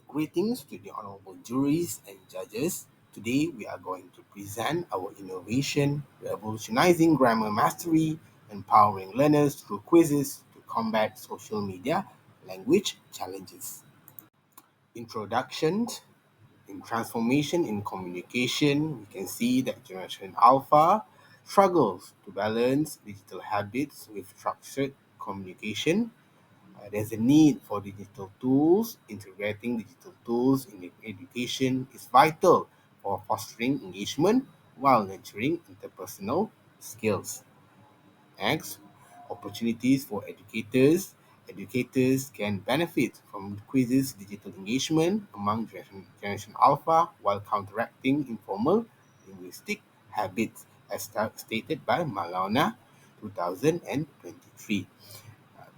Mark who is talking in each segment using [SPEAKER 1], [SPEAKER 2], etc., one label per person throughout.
[SPEAKER 1] Greetings to the honorable juries and judges. Today we are going to present our innovation, revolutionizing grammar mastery, empowering learners through quizzes to combat social media language challenges. Introduction. In transformation in communication, we can see that Generation Alpha struggles to balance digital habits with structured communication. There's a need for digital tools. Integrating digital tools in education is vital for fostering engagement while nurturing interpersonal skills. Next, opportunities for educators. Educators can benefit from quizzes digital engagement among Generation Alpha while counteracting informal linguistic habits, as stated by Malona 2023.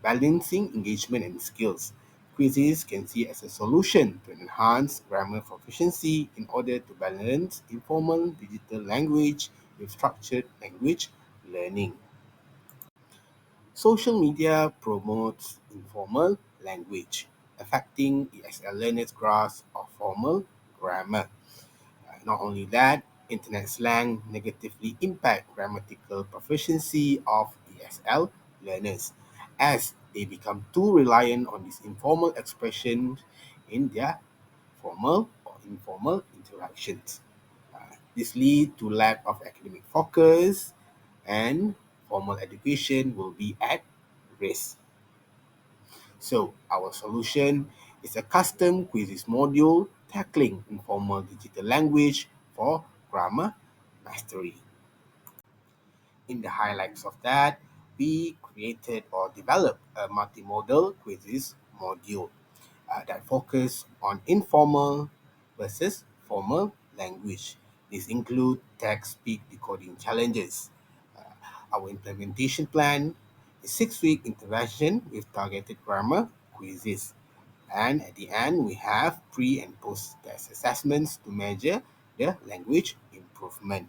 [SPEAKER 1] Balancing engagement and skills. Quizzes can see as a solution to enhance grammar proficiency in order to balance informal digital language with structured language learning. Social media promotes informal language, affecting ESL learners' grasp of formal grammar. Not only that, internet slang negatively impact grammatical proficiency of ESL learners as they become too reliant on these informal expressions in their formal or informal interactions. This leads to lack of academic focus and formal education will be at risk. So our solution is a custom quizzes module tackling informal digital language for grammar mastery. In the highlights of that, we created or developed a multimodal quizzes module that focus on informal versus formal language. These include text-speak decoding challenges. Our implementation plan is 6-week intervention with targeted grammar quizzes. And at the end, we have pre and post test assessments to measure the language improvement.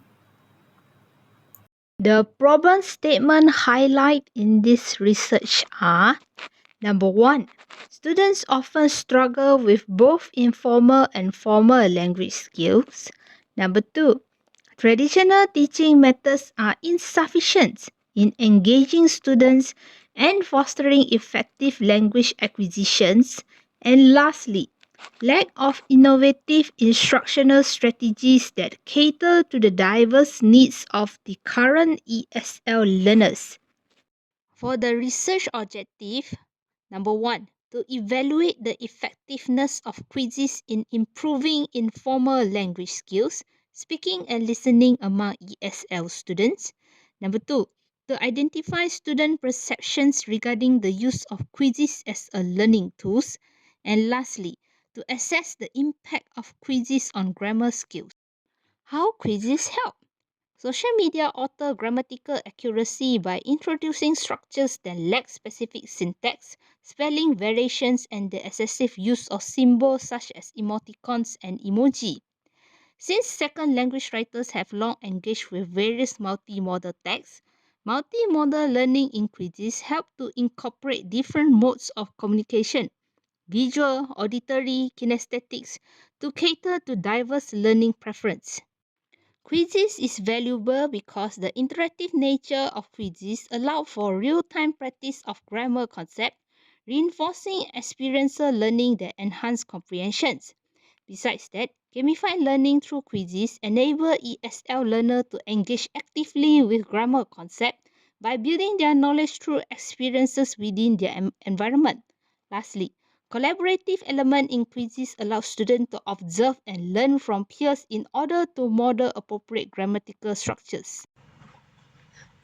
[SPEAKER 2] The problem statement highlight in this research are: number one, students often struggle with both informal and formal language skills. Number two, traditional teaching methods are insufficient in engaging students and fostering effective language acquisitions. And lastly, lack of innovative instructional strategies that cater to the diverse needs of the current ESL learners. For the research objective, number one, to evaluate the effectiveness of quizzes in improving informal language skills, speaking and listening among ESL students. Number two, to identify student perceptions regarding the use of quizzes as a learning tools. And lastly, to assess the impact of quizzes on grammar skills. How quizzes help? Social media alter grammatical accuracy by introducing structures that lack specific syntax, spelling variations, and the excessive use of symbols such as emoticons and emoji. Since second language writers have long engaged with various multimodal texts, multimodal learning in quizzes help to incorporate different modes of communication, visual, auditory, kinesthetics, to cater to diverse learning preference. Quizzes is valuable because the interactive nature of quizzes allow for real-time practice of grammar concept, reinforcing experiential learning that enhance comprehensions. Besides that, gamified learning through quizzes enable ESL learners to engage actively with grammar concept by building their knowledge through experiences within their environment. Lastly, collaborative element in quizzes allow students to observe and learn from peers in order to model appropriate grammatical structures.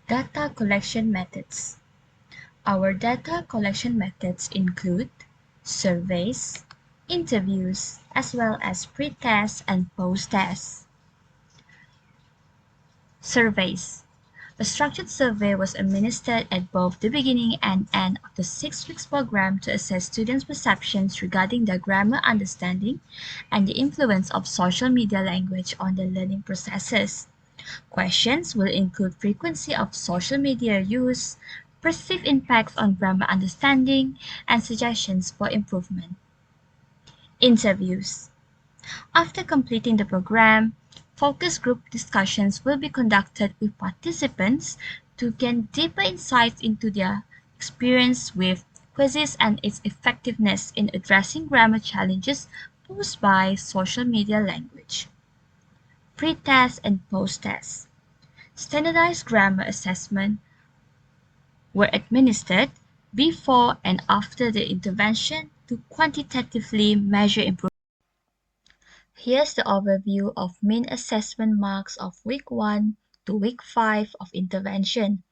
[SPEAKER 3] Data collection methods. Our data collection methods include surveys, interviews, as well as pre-test and post-test. Surveys. A structured survey was administered at both the beginning and end of the 6 weeks program to assess students' perceptions regarding their grammar understanding and the influence of social media language on their learning processes. Questions will include frequency of social media use, perceived impacts on grammar understanding, and suggestions for improvement. Interviews. After completing the program, focus group discussions will be conducted with participants to gain deeper insights into their experience with quizzes and its effectiveness in addressing grammar challenges posed by social media language. Pre-test and post-test. Standardized grammar assessment were administered before and after the intervention to quantitatively measure improvement. Here's the overview of mean assessment marks of week 1 to week 5 of intervention.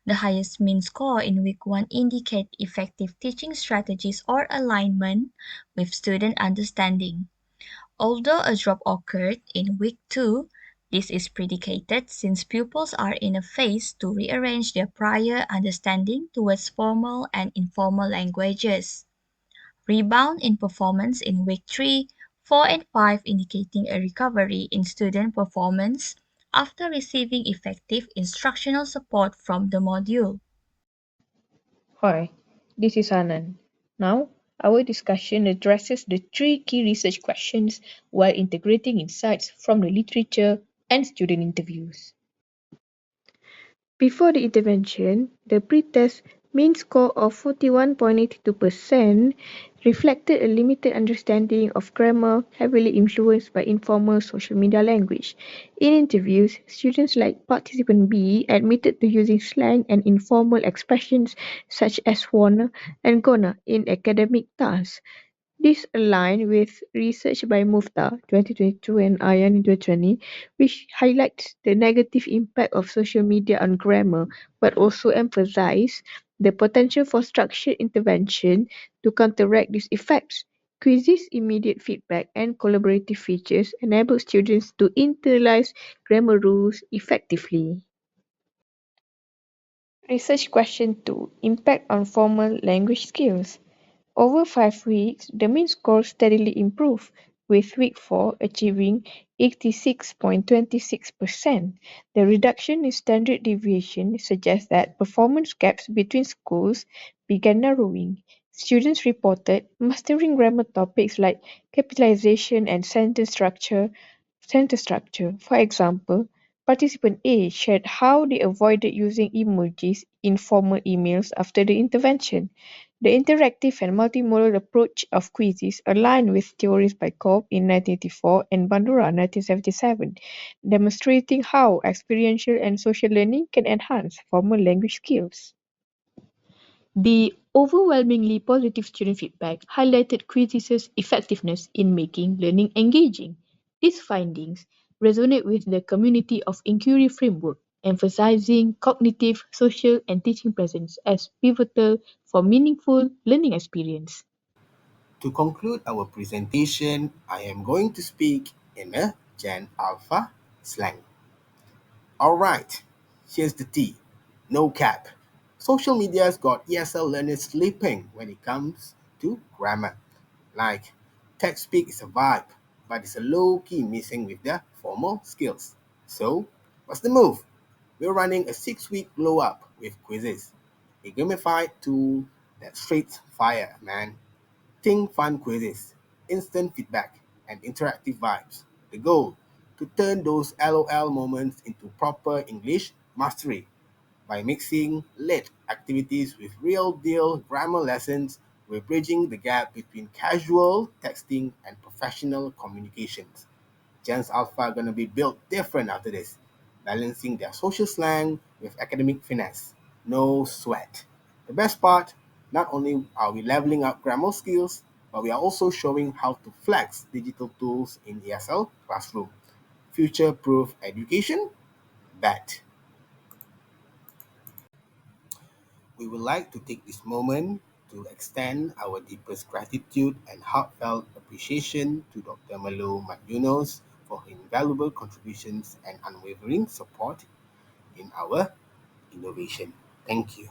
[SPEAKER 3] The highest mean score in week 1 indicate effective teaching strategies or alignment with student understanding. Although a drop occurred in week 2, this is predicated since pupils are in a phase to rearrange their prior understanding towards formal and informal languages. Rebound in performance in week 3, 4, and 5 indicating a recovery in student performance after receiving effective instructional support from the module.
[SPEAKER 4] Hi, this is HANNAN. Now, our discussion addresses the three key research questions while integrating insights from the literature and student interviews. Before the intervention, the pretest mean score of 41.82% reflected a limited understanding of grammar heavily influenced by informal social media language. In interviews, students like participant B admitted to using slang and informal expressions such as wanna and gonna in academic tasks. This aligned with research by Mufta 2022 and Ayan in 2020, which highlights the negative impact of social media on grammar, but also emphasize the potential for structured intervention to counteract these effects. Quizzes, immediate feedback, and collaborative features enable students to internalize grammar rules effectively. Research question 2: Impact on formal language skills. Over 5 weeks, the mean score steadily improved, with week 4 achieving 86.26%. The reduction in standard deviation suggests that performance gaps between schools began narrowing. Students reported mastering grammar topics like capitalization and sentence structure. For example, participant A shared how they avoided using emojis in formal emails after the intervention. The interactive and multimodal approach of quizzes aligned with theories by Cobb in 1984 and Bandura 1977, demonstrating how experiential and social learning can enhance formal language skills. The overwhelmingly positive student feedback highlighted QUIZIZZ's effectiveness in making learning engaging. These findings resonate with the community of inquiry framework, emphasizing cognitive, social, and teaching presence as pivotal for meaningful learning experience.
[SPEAKER 1] To conclude our presentation, I am going to speak in a Gen Alpha slang. Alright, here's the tea. No cap. Social media's got ESL learners sleeping when it comes to grammar. Like, text speak is a vibe, but it's a low key missing with their formal skills. So, what's the move? We're running a 6-week glow up with quizzes. A gamified tool that's straight fire, man. Think fun quizzes, instant feedback, and interactive vibes. The goal: to turn those LOL moments into proper English mastery. By mixing lit activities with real deal grammar lessons, we're bridging the gap between casual texting and professional communications. Gens Alpha are going to be built different after this, balancing their social slang with academic finesse. No sweat. The best part, not only are we leveling up grammar skills, but we are also showing how to flex digital tools in ESL classroom. Future proof education? Bet. We would like to take this moment to extend our deepest gratitude and heartfelt appreciation to Dr. YUNUS for her invaluable contributions and unwavering support in our innovation. Thank you.